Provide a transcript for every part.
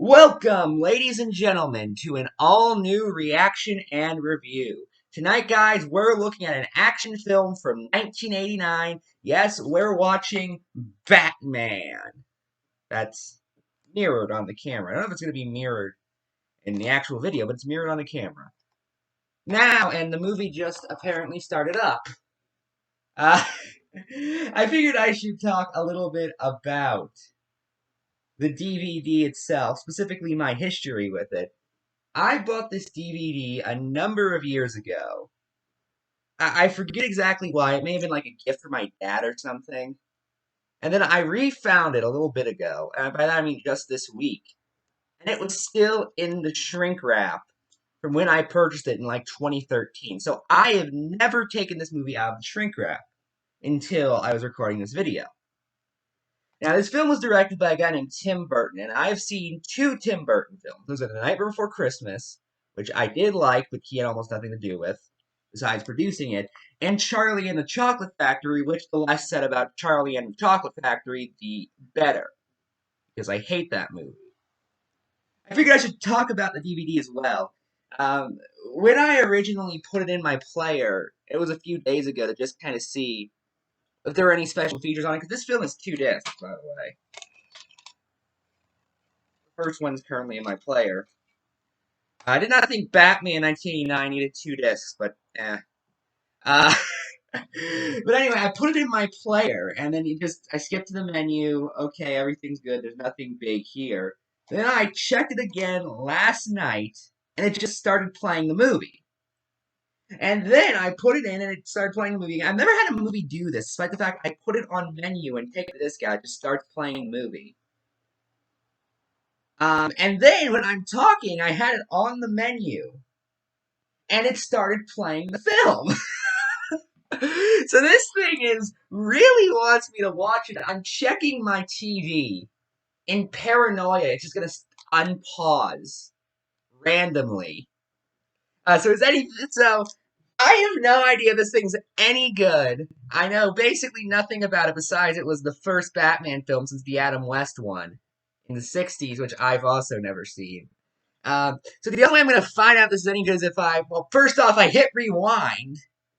Welcome, ladies and gentlemen, to an all-new reaction and review. Tonight, guys, we're looking at an action film from 1989. Yes, we're watching Batman. That's mirrored on the camera. I don't know if it's going to be mirrored in the actual video, but it's mirrored on the camera. Now, and the movie just apparently started up. Uh, I figured I should talk a little bit about the DVD itself, specifically my history with it. I bought this DVD a number of years ago. I forget exactly why. It may have been like a gift for my dad or something. And then I refound it a little bit ago. And by that I mean just this week. And it was still in the shrink wrap from when I purchased it in like 2013. So I have never taken this movie out of the shrink wrap until I was recording this video. Now, this film was directed by a guy named Tim Burton, and I've seen two Tim Burton films. Those are The Night Before Christmas, which I did like, but he had almost nothing to do with, besides producing it, and Charlie and the Chocolate Factory, which the less said about Charlie and the Chocolate Factory, the better, because I hate that movie. I figured I should talk about the DVD as well. When I originally put it in my player, it was a few days ago to just kind of see if there were any special features on it, because this film is 2 discs, by the way. First one's currently in my player. I did not think Batman 1989 needed 2 discs, but Uh, but anyway, I put it in my player, and then I skipped to the menu. Okay, everything's good. There's nothing big here. Then I checked it again last night, and it just started playing the movie. And then I put it in, and it started playing the movie. I've never had a movie do this, despite the fact I put it on menu and take the disc out, it just starts playing the movie. And then when I'm talking, I had it on the menu, and it started playing the film. So this thing really wants me to watch it. I'm checking my TV in paranoia. It's just gonna unpause randomly. So I have no idea if this thing's any good. I know basically nothing about it besides it was the first Batman film since the Adam West one in the '60s, which I've also never seen. So the only way I'm going to find out if this is any good is if first off, I hit rewind,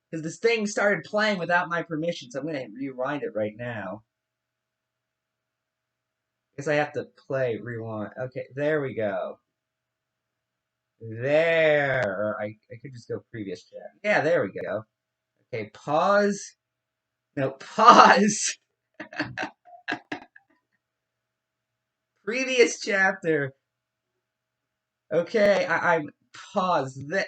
because this thing started playing without my permission, so I'm going to rewind it right now. Guess I have to play rewind. Okay, there we go. There. I could just go previous chat. Yeah, there we go. Okay, pause. No, pause. Previous chapter. Okay, I'm pause. You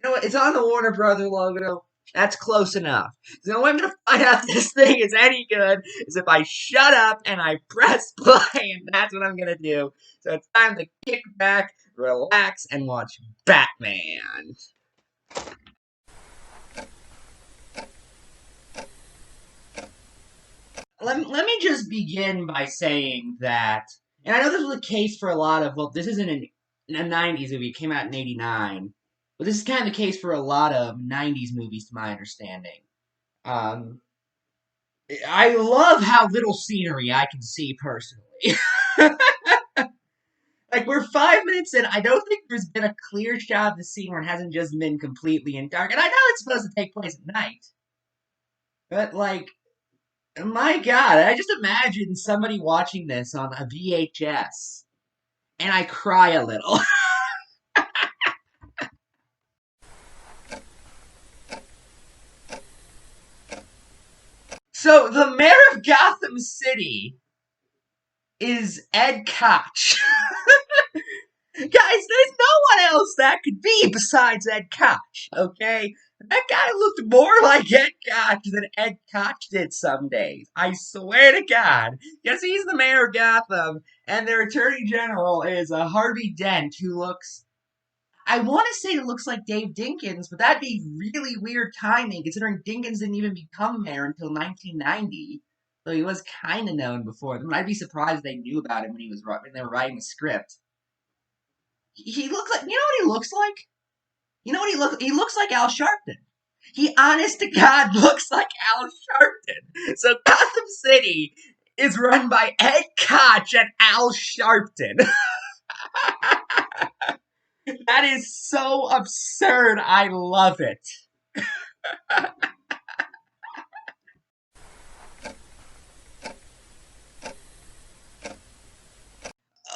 know what? It's on the Warner Brother logo. That's close enough. So the way I'm going to find out if this thing is any good is if I shut up and I press play, and that's what I'm going to do. So it's time to kick back, relax, and watch Batman. Let me just begin by saying that, and I know this was the case for a lot of, this isn't a 90s movie, it came out in '89. But this is kind of the case for a lot of '90s movies, to my understanding. Um, I love how little scenery I can see personally. Like, we're 5 minutes in. I don't think there's been a clear shot of the scene where it hasn't just been completely in dark. And I know it's supposed to take place at night. But, like, my God, I just imagine somebody watching this on a VHS. And I cry a little. So, the mayor of Gotham City is Ed Koch. Guys, there's no one else that could be besides Ed Koch, okay? That guy looked more like Ed Koch than Ed Koch did some days. I swear to God. Yes, he's the mayor of Gotham, and their attorney general is Harvey Dent, who looks... I want to say it looks like Dave Dinkins, but that'd be really weird timing, considering Dinkins didn't even become mayor until 1990. So he was kind of known before them. I'd be surprised they knew about him when they were writing the script. He looks like, you know what he looks like? You know what he looks like Al Sharpton. He honest to God looks like Al Sharpton. So Gotham City is run by Ed Koch and Al Sharpton. That is so absurd. I love it.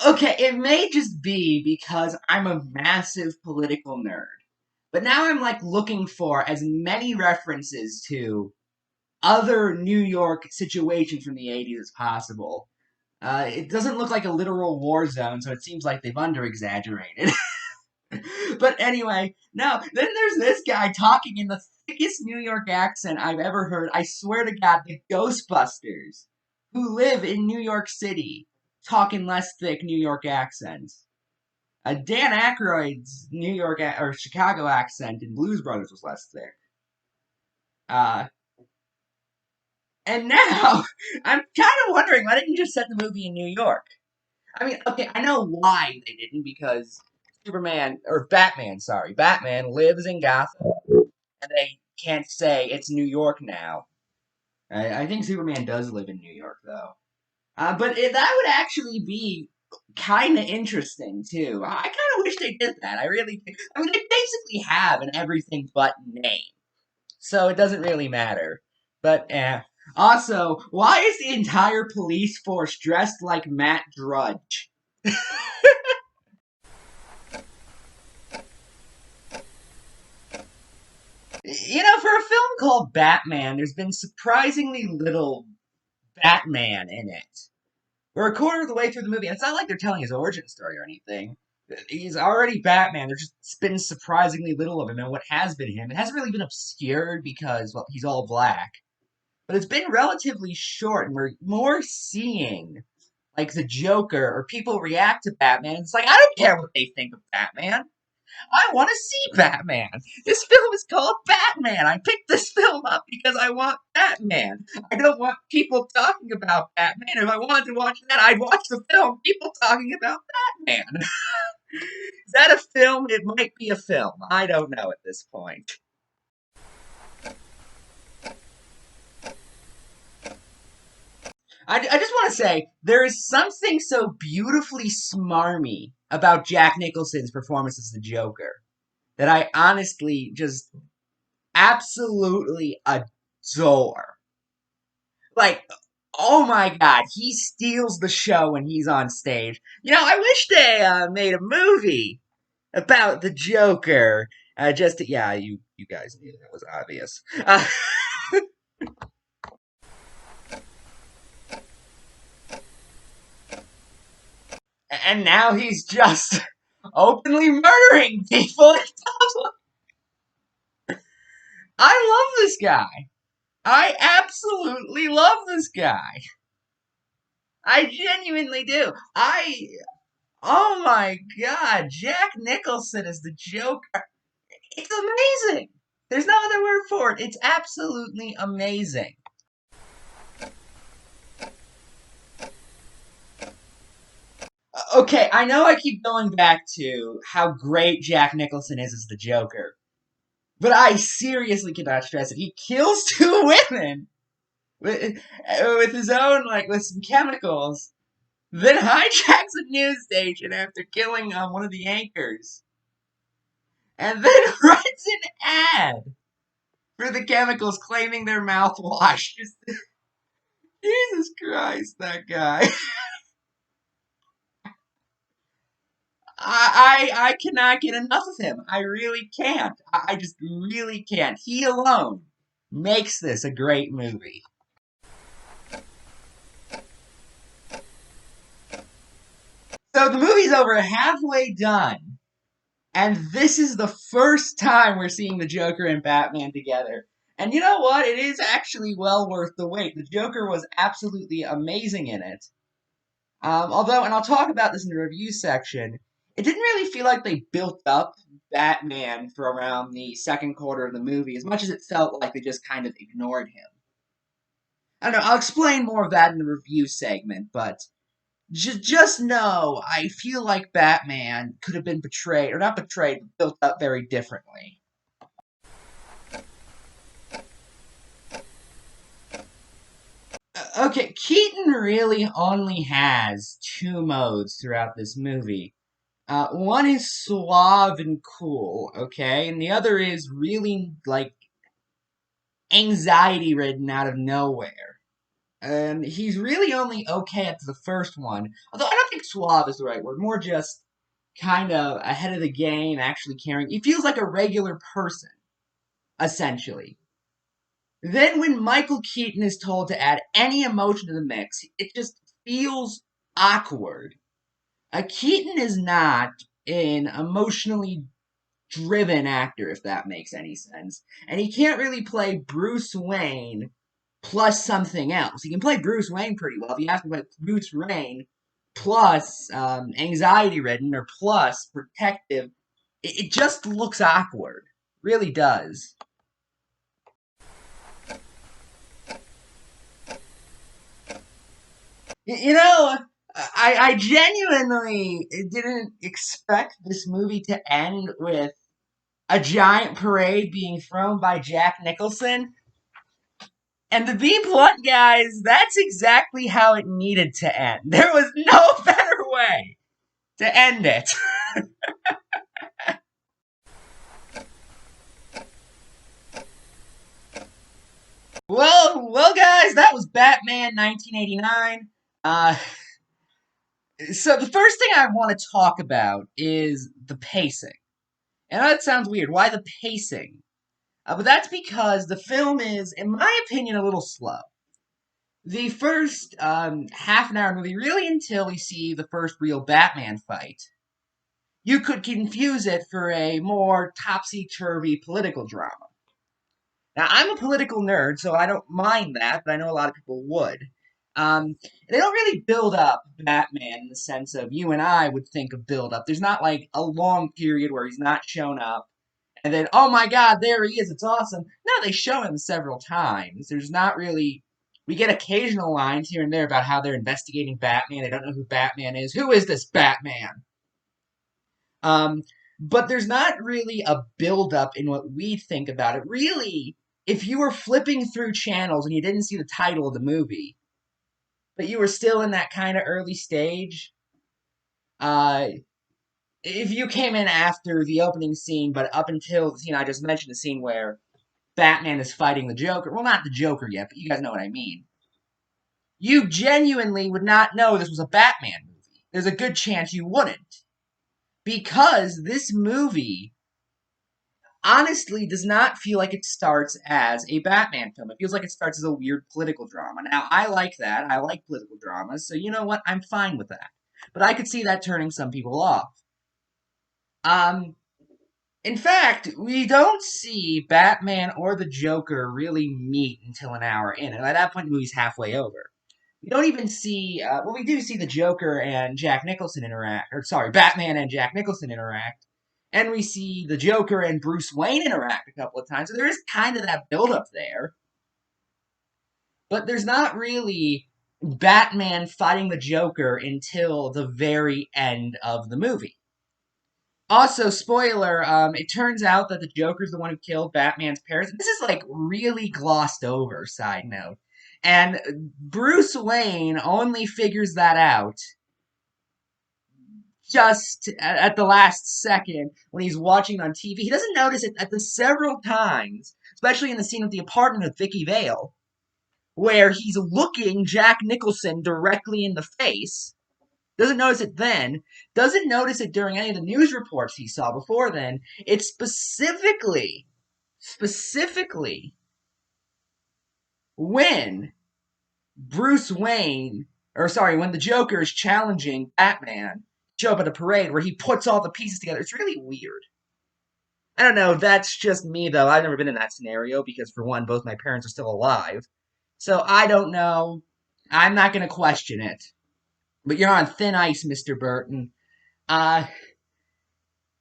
Okay, it may just be because I'm a massive political nerd. But now I'm like looking for as many references to other New York situations from the 80s as possible. It doesn't look like a literal war zone, so it seems like they've under exaggerated. But anyway, no, then there's this guy talking in the thickest New York accent I've ever heard. I swear to God, the Ghostbusters, who live in New York City, talk in less thick New York accents. Dan Aykroyd's New York or Chicago accent in Blues Brothers was less thick. Uh, and now I'm kind of wondering why didn't you just set the movie in New York? I mean, okay, I know why they didn't because Superman or Batman, sorry, Batman lives in Gotham, and they can't say it's New York now. I think Superman does live in New York though. That would actually be kind of interesting too. I kind of wish they did that. I really, I mean, they basically have an everything but name, so it doesn't really matter. But also, why is the entire police force dressed like Matt Drudge? You know, for a film called Batman, there's been surprisingly little Batman in it. We're a quarter of the way through the movie, and it's not like they're telling his origin story or anything. He's already Batman. There's just been surprisingly little of him, and what has been him, it hasn't really been obscured because, well, he's all black. But it's been relatively short, and we're more seeing, like, the Joker or people react to Batman. It's like, I don't care what they think of Batman. I want to see Batman. This film is called Batman. I picked this film up because I want Batman. I don't want people talking about Batman. If I wanted to watch that, I'd watch the film people talking about Batman. Is that a film? It might be a film. I don't know at this point. I just want to say there is something so beautifully smarmy about Jack Nicholson's performance as the Joker that I honestly just absolutely adore. Like, oh my god, he steals the show when he's on stage. You know, I wish they made a movie about the Joker. Yeah, you guys knew that was obvious. And now he's just openly murdering people. I love this guy. I absolutely love this guy. I genuinely do. Oh my god, Jack Nicholson is the Joker. It's amazing. There's no other word for it. It's absolutely amazing. Okay, I know I keep going back to how great Jack Nicholson is as the Joker, but I seriously cannot stress it. He kills two women with his own, like, with some chemicals, then hijacks a news station after killing one of the anchors, and then writes an ad for the chemicals claiming they're mouthwash. Jesus Christ, that guy. I cannot get enough of him. I really can't. I just really can't. He alone makes this a great movie. So the movie's over halfway done, and this is the first time we're seeing the Joker and Batman together. And you know what? It is actually well worth the wait. The Joker was absolutely amazing in it. Although, and I'll talk about this in the review section, it didn't really feel like they built up Batman for around the second quarter of the movie as much as it felt like they just kind of ignored him. I don't know, I'll explain more of that in the review segment, but just know I feel like Batman could have been portrayed, or not portrayed, but built up very differently. Okay, Keaton really only has two modes throughout this movie. One is suave and cool, okay, and the other is really like anxiety ridden out of nowhere. And he's really only okay at the first one, although I don't think suave is the right word. More just kind of ahead of the game, actually caring. He feels like a regular person, essentially. Then when Michael Keaton is told to add any emotion to the mix, it just feels awkward. Keaton is not an emotionally driven actor, if that makes any sense. And he can't really play Bruce Wayne plus something else. He can play Bruce Wayne pretty well. If you ask him about Bruce Wayne plus anxiety ridden or plus protective, it just looks awkward. Really does. You know, I genuinely didn't expect this movie to end with a giant parade being thrown by Jack Nicholson. And to be blunt, guys, that's exactly how it needed to end. There was no better way to end it. Well, guys, that was Batman 1989. Uh, so the first thing I want to talk about is the pacing. And I know that sounds weird. Why the pacing? But that's because the film is, in my opinion, a little slow. The first half an hour movie, really until we see the first real Batman fight, you could confuse it for a more topsy-turvy political drama. Now, I'm a political nerd, so I don't mind that, but I know a lot of people would. They don't really build up Batman in the sense of you and I would think of build up. There's not like a long period where he's not shown up, and then, oh my god, there he is, it's awesome. No, they show him several times. There's not really. We get occasional lines here and there about how they're investigating Batman. They don't know who Batman is. Who is this Batman? Um, but there's not really a build-up in what we think about it. Really, if you were flipping through channels and you didn't see the title of the movie, but you were still in that kind of early stage, uh, if you came in after the opening scene, but up until the scene I just mentioned, the scene where Batman is fighting the Joker, well, not the Joker yet, but you guys know what I mean. You genuinely would not know this was a Batman movie. There's a good chance you wouldn't. Because this movie honestly does not feel like it starts as a Batman film. It feels like it starts as a weird political drama. Now, I like that. I like political dramas, so you know what? I'm fine with that. But I could see that turning some people off. Um, in fact, we don't see Batman or the Joker really meet until an hour in, and at that point, the movie's halfway over. We don't even see, well, we do see the Joker and Jack Nicholson interact, or sorry, Batman and Jack Nicholson interact, and we see the Joker and Bruce Wayne interact a couple of times, so there is kind of that build-up there, but there's not really Batman fighting the Joker until the very end of the movie. Also, spoiler, it turns out that the Joker's the one who killed Batman's parents. This is like really glossed over, side note. And Bruce Wayne only figures that out just at the last second when he's watching on TV. He doesn't notice it at the several times, especially in the scene with the apartment with Vicky Vale, where he's looking Jack Nicholson directly in the face. Doesn't notice it then. Doesn't notice it during any of the news reports he saw before then. It's specifically when Bruce Wayne, or sorry, when the Joker is challenging Batman, show up at a parade where he puts all the pieces together. It's really weird. I don't know. That's just me, though. I've never been in that scenario because, for one, both my parents are still alive. So I don't know. I'm not going to question it. But you're on thin ice, Mr. Burton. Uh,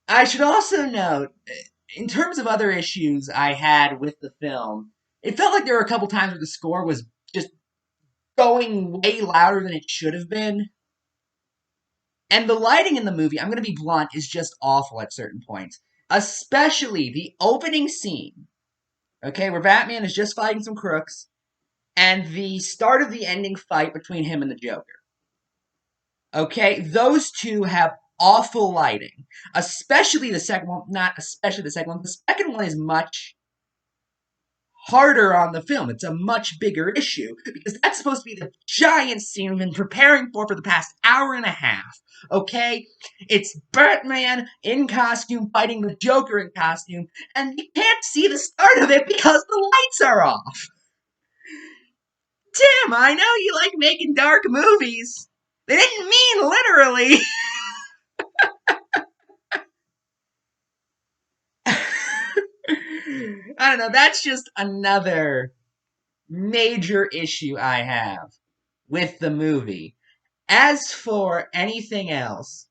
I should also note, in terms of other issues I had with the film, it felt like there were a couple times where the score was just going way louder than it should have been. And the lighting in the movie, I'm going to be blunt, is just awful at certain points. Especially the opening scene, okay, where Batman is just fighting some crooks. and the start of the ending fight between him and the Joker. Okay, those two have awful lighting, especially the second one. Not especially the second one. The second one is much harder on the film. It's a much bigger issue because that's supposed to be the giant scene we've been preparing for the past hour and a half. Okay? It's Batman in costume fighting the Joker in costume, and you can't see the start of it because the lights are off. Tim, I know you like making dark movies. They didn't mean literally. I don't know. That's just another major issue I have with the movie. As for anything else,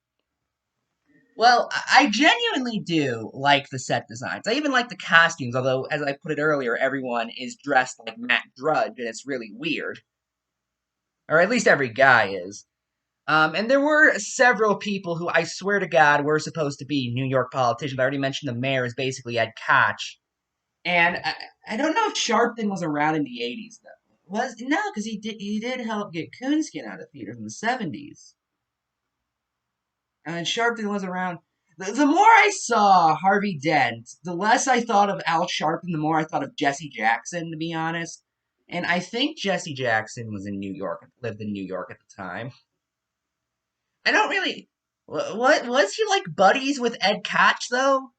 well, I genuinely do like the set designs. I even like the costumes, although, as I put it earlier, everyone is dressed like Matt Drudge, and it's really weird. Or at least every guy is. And there were several people who I swear to God were supposed to be New York politicians. I already mentioned the mayor is basically Ed Koch. And I don't know if Sharpton was around in the 80s, though. Was no, because he did help get Coonskin out of theaters in the 70s. And Sharpton was around. The more I saw Harvey Dent, the less I thought of Al Sharpton, the more I thought of Jesse Jackson, to be honest. And I think Jesse Jackson was in New York, lived in New York at the time. I don't really. What was he like buddies with Ed Koch though?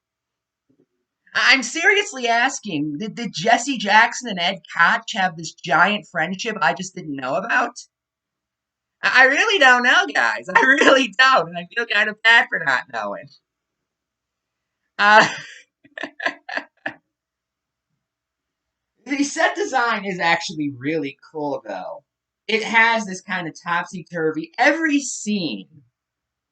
I'm seriously asking. Did Jesse Jackson and Ed Koch have this giant friendship I just didn't know about? I really don't know, guys. I really don't, and I feel kind of bad for not knowing. Uh, the set design is actually really cool, though. It has this kind of topsy turvy. Every scene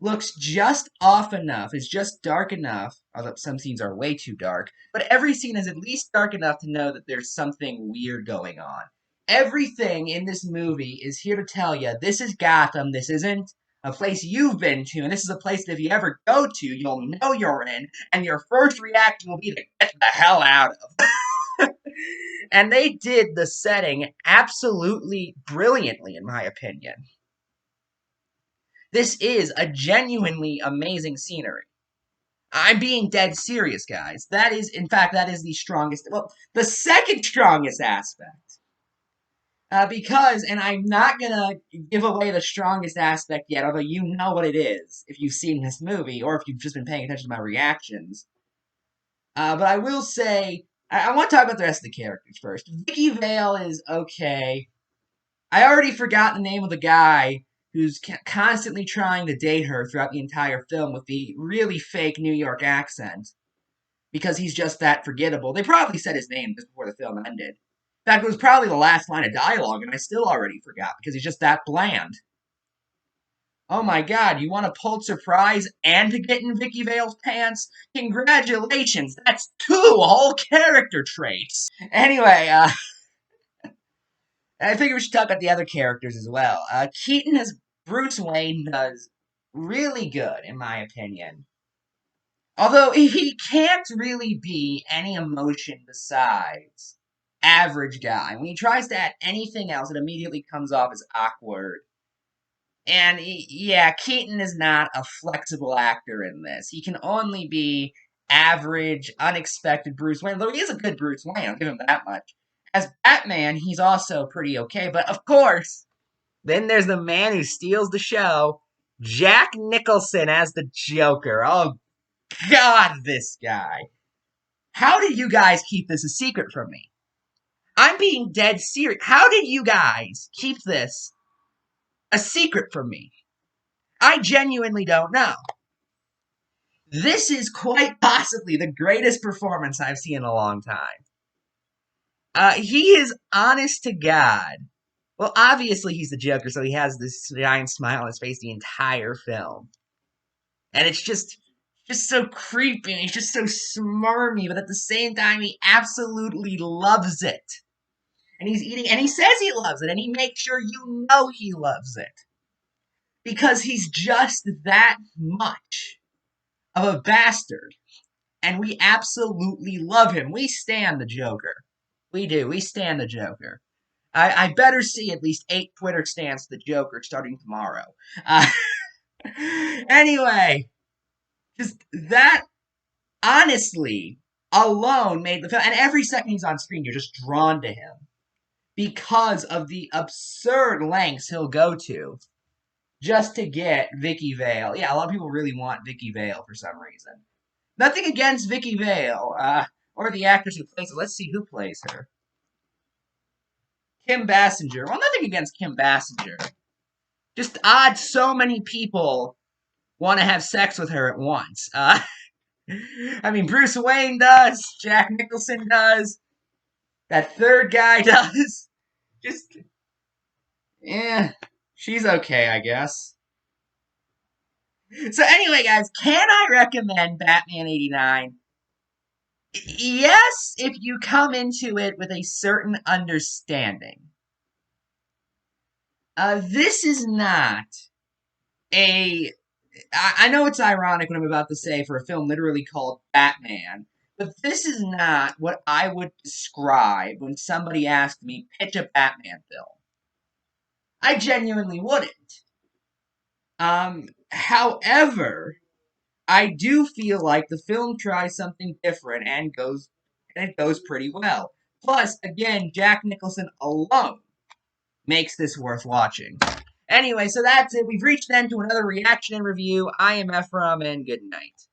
looks just off enough, is just dark enough, although some scenes are way too dark, but every scene is at least dark enough to know that there's something weird going on. Everything in this movie is here to tell you this is Gotham, this isn't a place you've been to, and this is a place that if you ever go to, you'll know you're in, and your first reaction will be to get the hell out of. And they did the setting absolutely brilliantly, in my opinion. This is a genuinely amazing scenery. I'm being dead serious, guys. That is, in fact, that is the strongest, well, the second strongest aspect. Because, and I'm not gonna give away the strongest aspect yet, although you know what it is if you've seen this movie or if you've just been paying attention to my reactions. But I will say, I want to talk about the rest of the characters first. Vicky Vale is okay. I already forgot the name of the guy who's constantly trying to date her throughout the entire film with the really fake New York accent because he's just that forgettable. They probably said his name just before the film ended. In fact, it was probably the last line of dialogue, and I still already forgot because he's just that bland. Oh my god, you want a Pulitzer Prize and to get in Vicky Vale's pants? Congratulations, that's two whole character traits. Anyway, I figure we should talk about the other characters as well. Keaton as Bruce Wayne does really good, in my opinion. Although he can't really be any emotion besides average guy. When he tries to add anything else, it immediately comes off as awkward. And yeah, Keaton is not a flexible actor in this. He can only be average, unexpected Bruce Wayne. Though he is a good Bruce Wayne, I'll give him that much. As Batman, he's also pretty okay. But of course, then there's the man who steals the show, Jack Nicholson as the Joker. Oh God, this guy. How did you guys keep this a secret from me? I'm being dead serious. How did you guys keep this a secret from me? I genuinely don't know. This is quite possibly the greatest performance I've seen in a long time. He is honest to God. Well, obviously he's the Joker, so he has this giant smile on his face the entire film. And it's just so creepy and he's just so smarmy, but at the same time he absolutely loves it. And he's eating and he says he loves it and he makes sure you know he loves it. Because he's just that much of a bastard. And we absolutely love him. We stand the Joker. We do. We stand the Joker. I better see at least 8 Twitter stans to the Joker starting tomorrow. Uh, anyway, just that honestly alone made the film, and every second he's on screen, you're just drawn to him because of the absurd lengths he'll go to just to get Vicky Vale. Yeah, a lot of people really want Vicky Vale for some reason. Nothing against Vicky Vale, or the actress who plays her. Let's see who plays her. Kim Basinger. Well, nothing against Kim Basinger. Just odd so many people want to have sex with her at once. I mean, Bruce Wayne does, Jack Nicholson does, that third guy does. Just, yeah, she's okay, I guess. So anyway, guys, can I recommend Batman 89? Yes, if you come into it with a certain understanding. This is not a. I know it's ironic what I'm about to say for a film literally called Batman, but this is not what I would describe when somebody asked me pitch a Batman film. I genuinely wouldn't. However, I do feel like the film tries something different and it goes pretty well. Plus, again, Jack Nicholson alone makes this worth watching. Anyway, so that's it. We've reached the end to another reaction and review. I am Ephrom, and good night.